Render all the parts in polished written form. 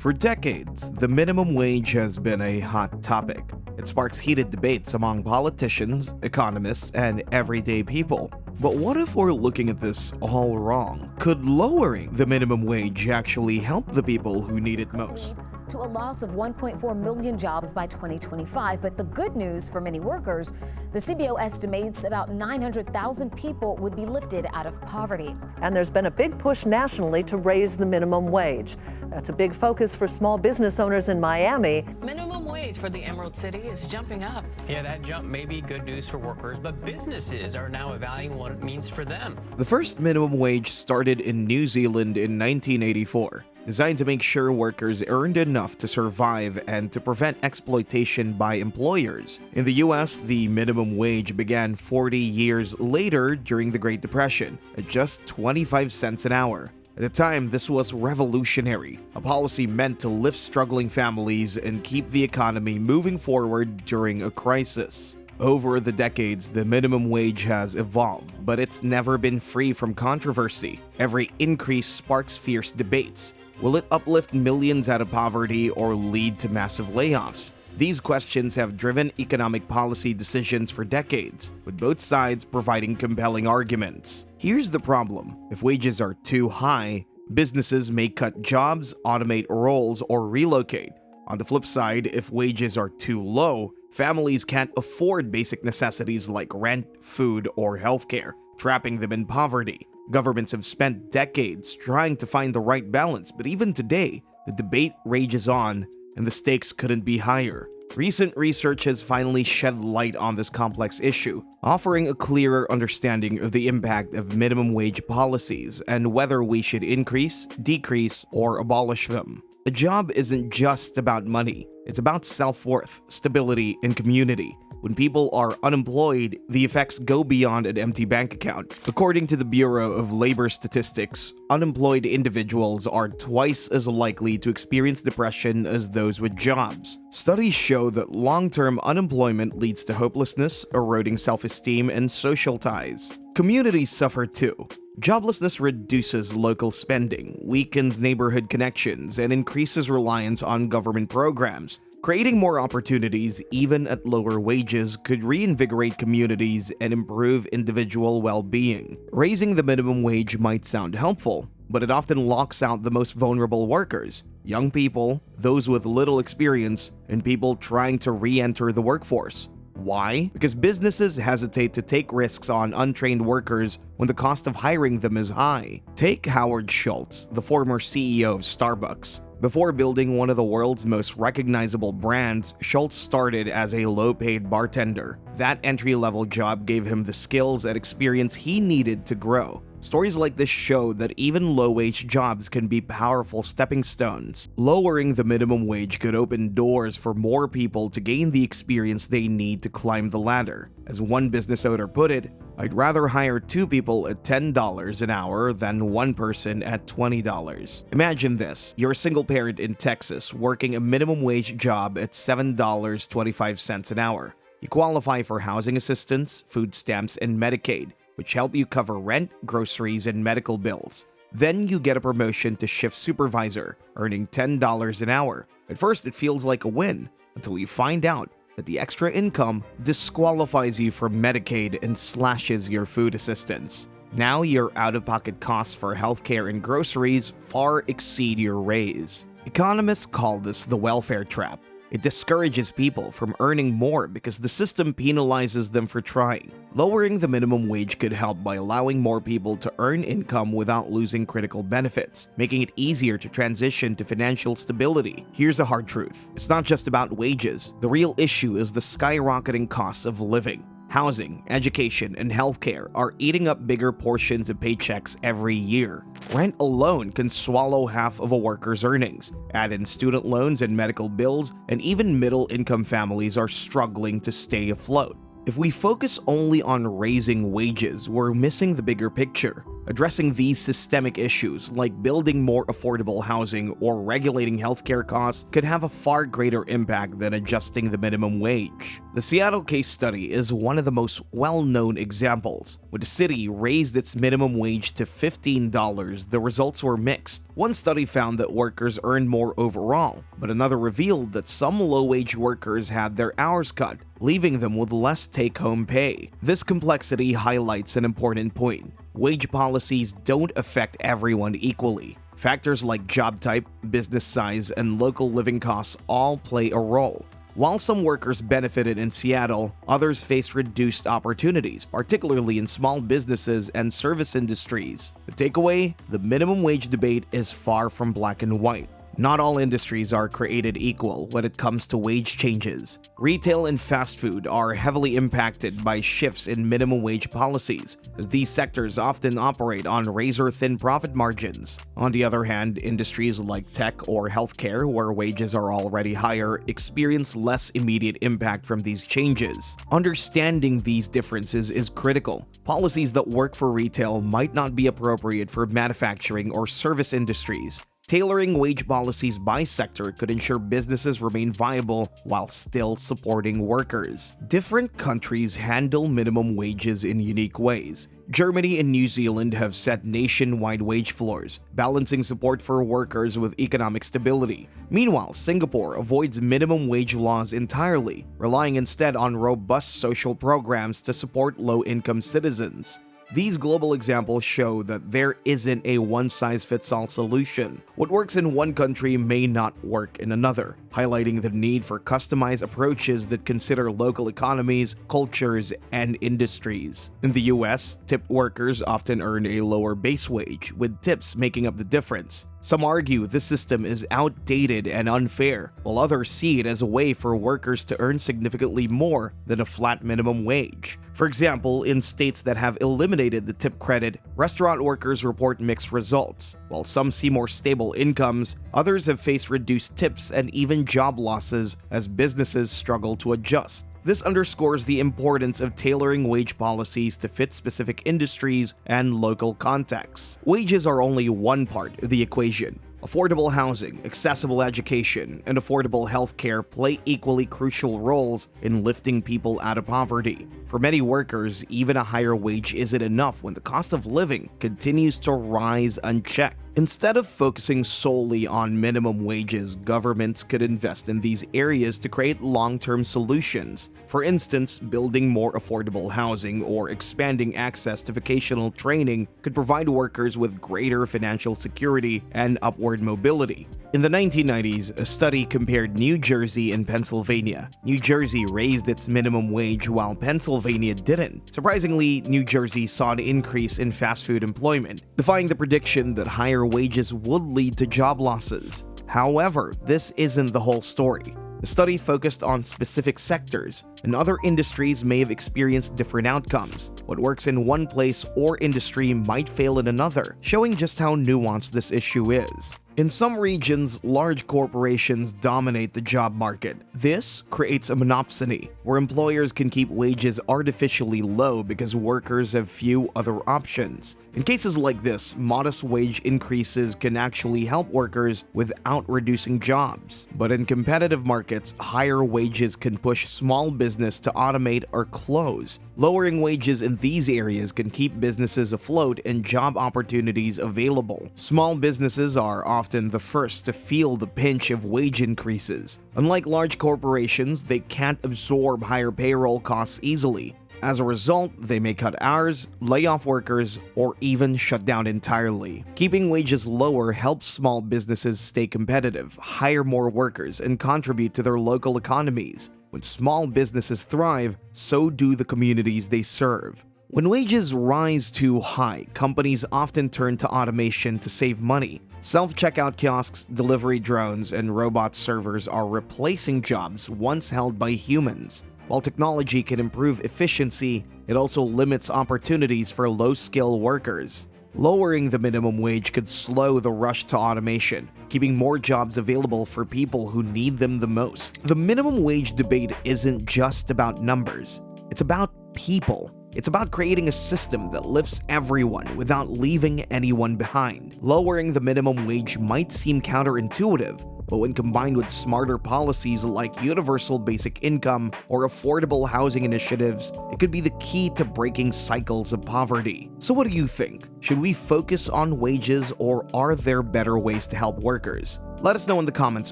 For decades, the minimum wage has been a hot topic. It sparks heated debates among politicians, economists, and everyday people. But what if we're looking at this all wrong? Could lowering the minimum wage actually help the people who need it most? To a loss of 1.4 million jobs by 2025. But the good news for many workers, the CBO estimates about 900,000 people would be lifted out of poverty. And there's been a big push nationally to raise the minimum wage. That's a big focus for small business owners in Miami. Minimum wage for the Emerald City is jumping up. Yeah, that jump may be good news for workers, but businesses are now evaluating what it means for them. The first minimum wage started in New Zealand in 1984. Designed to make sure workers earned enough to survive and to prevent exploitation by employers. In the US, the minimum wage began 40 years later during the Great Depression at just 25 cents an hour. At the time, this was revolutionary, a policy meant to lift struggling families and keep the economy moving forward during a crisis. Over the decades, the minimum wage has evolved, but it's never been free from controversy. Every increase sparks fierce debates. Will it uplift millions out of poverty or lead to massive layoffs? These questions have driven economic policy decisions for decades, with both sides providing compelling arguments. Here's the problem. If wages are too high, businesses may cut jobs, automate roles, or relocate. On the flip side, if wages are too low, families can't afford basic necessities like rent, food, or healthcare, trapping them in poverty. Governments have spent decades trying to find the right balance, but even today, the debate rages on, and the stakes couldn't be higher. Recent research has finally shed light on this complex issue, offering a clearer understanding of the impact of minimum wage policies and whether we should increase, decrease, or abolish them. A job isn't just about money. It's about self-worth, stability, and community. When people are unemployed, the effects go beyond an empty bank account. According to the Bureau of Labor Statistics, unemployed individuals are twice as likely to experience depression as those with jobs. Studies show that long-term unemployment leads to hopelessness, eroding self-esteem, and social ties. Communities suffer too. Joblessness reduces local spending, weakens neighborhood connections, and increases reliance on government programs. Creating more opportunities, even at lower wages, could reinvigorate communities and improve individual well-being. Raising the minimum wage might sound helpful, but it often locks out the most vulnerable workers: young people, those with little experience, and people trying to re-enter the workforce. Why? Because businesses hesitate to take risks on untrained workers when the cost of hiring them is high. Take Howard Schultz, the former CEO of Starbucks. Before building one of the world's most recognizable brands, Schultz started as a low-paid bartender. That entry-level job gave him the skills and experience he needed to grow. Stories like this show that even low-wage jobs can be powerful stepping stones. Lowering the minimum wage could open doors for more people to gain the experience they need to climb the ladder. As one business owner put it, "I'd rather hire 2 people at $10 an hour than 1 person at $20. Imagine this: you're a single parent in Texas working a minimum wage job at $7.25 an hour. You qualify for housing assistance, food stamps, and Medicaid, which help you cover rent, groceries, and medical bills. Then you get a promotion to shift supervisor, earning $10 an hour. At first, it feels like a win, until you find out that the extra income disqualifies you from Medicaid and slashes your food assistance. Now your out-of-pocket costs for healthcare and groceries far exceed your raise. Economists call this the welfare trap. It discourages people from earning more because the system penalizes them for trying. Lowering the minimum wage could help by allowing more people to earn income without losing critical benefits, making it easier to transition to financial stability. Here's a hard truth: it's not just about wages. The real issue is the skyrocketing costs of living. Housing, education, and healthcare are eating up bigger portions of paychecks every year. Rent alone can swallow half of a worker's earnings. Add in student loans and medical bills, and even middle-income families are struggling to stay afloat. If we focus only on raising wages, we're missing the bigger picture. Addressing these systemic issues, like building more affordable housing or regulating healthcare costs, could have a far greater impact than adjusting the minimum wage. The Seattle case study is one of the most well-known examples. When the city raised its minimum wage to $15, the results were mixed. One study found that workers earned more overall, but another revealed that some low-wage workers had their hours cut, leaving them with less take-home pay. This complexity highlights an important point. Wage policies don't affect everyone equally. Factors like job type, business size, and local living costs all play a role. While some workers benefited in Seattle, others faced reduced opportunities, particularly in small businesses and service industries. The takeaway: the minimum wage debate is far from black and white. Not all industries are created equal when it comes to wage changes. Retail and fast food are heavily impacted by shifts in minimum wage policies, as these sectors often operate on razor-thin profit margins. On the other hand, industries like tech or healthcare, where wages are already higher, experience less immediate impact from these changes. Understanding these differences is critical. Policies that work for retail might not be appropriate for manufacturing or service industries. Tailoring wage policies by sector could ensure businesses remain viable while still supporting workers. Different countries handle minimum wages in unique ways. Germany and New Zealand have set nationwide wage floors, balancing support for workers with economic stability. Meanwhile, Singapore avoids minimum wage laws entirely, relying instead on robust social programs to support low-income citizens. These global examples show that there isn't a one-size-fits-all solution. What works in one country may not work in another, highlighting the need for customized approaches that consider local economies, cultures, and industries. In the US, tipped workers often earn a lower base wage, with tips making up the difference. Some argue this system is outdated and unfair, while others see it as a way for workers to earn significantly more than a flat minimum wage. For example, in states that have eliminated the tip credit, restaurant workers report mixed results. While some see more stable incomes, others have faced reduced tips and even job losses as businesses struggle to adjust. This underscores the importance of tailoring wage policies to fit specific industries and local contexts. Wages are only one part of the equation. Affordable housing, accessible education, and affordable healthcare play equally crucial roles in lifting people out of poverty. For many workers, even a higher wage isn't enough when the cost of living continues to rise unchecked. Instead of focusing solely on minimum wages, governments could invest in these areas to create long-term solutions. For instance, building more affordable housing or expanding access to vocational training could provide workers with greater financial security and upward mobility. In the 1990s, a study compared New Jersey and Pennsylvania. New Jersey raised its minimum wage while Pennsylvania didn't. Surprisingly, New Jersey saw an increase in fast food employment, defying the prediction that higher wages would lead to job losses. However, this isn't the whole story. The study focused on specific sectors, and other industries may have experienced different outcomes. What works in one place or industry might fail in another, showing just how nuanced this issue is. In some regions, large corporations dominate the job market. This creates a monopsony, where employers can keep wages artificially low because workers have few other options. In cases like this, modest wage increases can actually help workers without reducing jobs. But in competitive markets, higher wages can push small business to automate or close. Lowering wages in these areas can keep businesses afloat and job opportunities available. Small businesses are often the first to feel the pinch of wage increases. Unlike large corporations, they can't absorb higher payroll costs easily. As a result, they may cut hours, lay off workers, or even shut down entirely. Keeping wages lower helps small businesses stay competitive, hire more workers, and contribute to their local economies. When small businesses thrive, so do the communities they serve. When wages rise too high, companies often turn to automation to save money. Self-checkout kiosks, delivery drones, and robot servers are replacing jobs once held by humans. While technology can improve efficiency, it also limits opportunities for low-skill workers. Lowering the minimum wage could slow the rush to automation, keeping more jobs available for people who need them the most. The minimum wage debate isn't just about numbers, it's about people. It's about creating a system that lifts everyone without leaving anyone behind. Lowering the minimum wage might seem counterintuitive, but when combined with smarter policies like universal basic income or affordable housing initiatives, it could be the key to breaking cycles of poverty. So what do you think? Should we focus on wages, or are there better ways to help workers? Let us know in the comments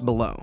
below.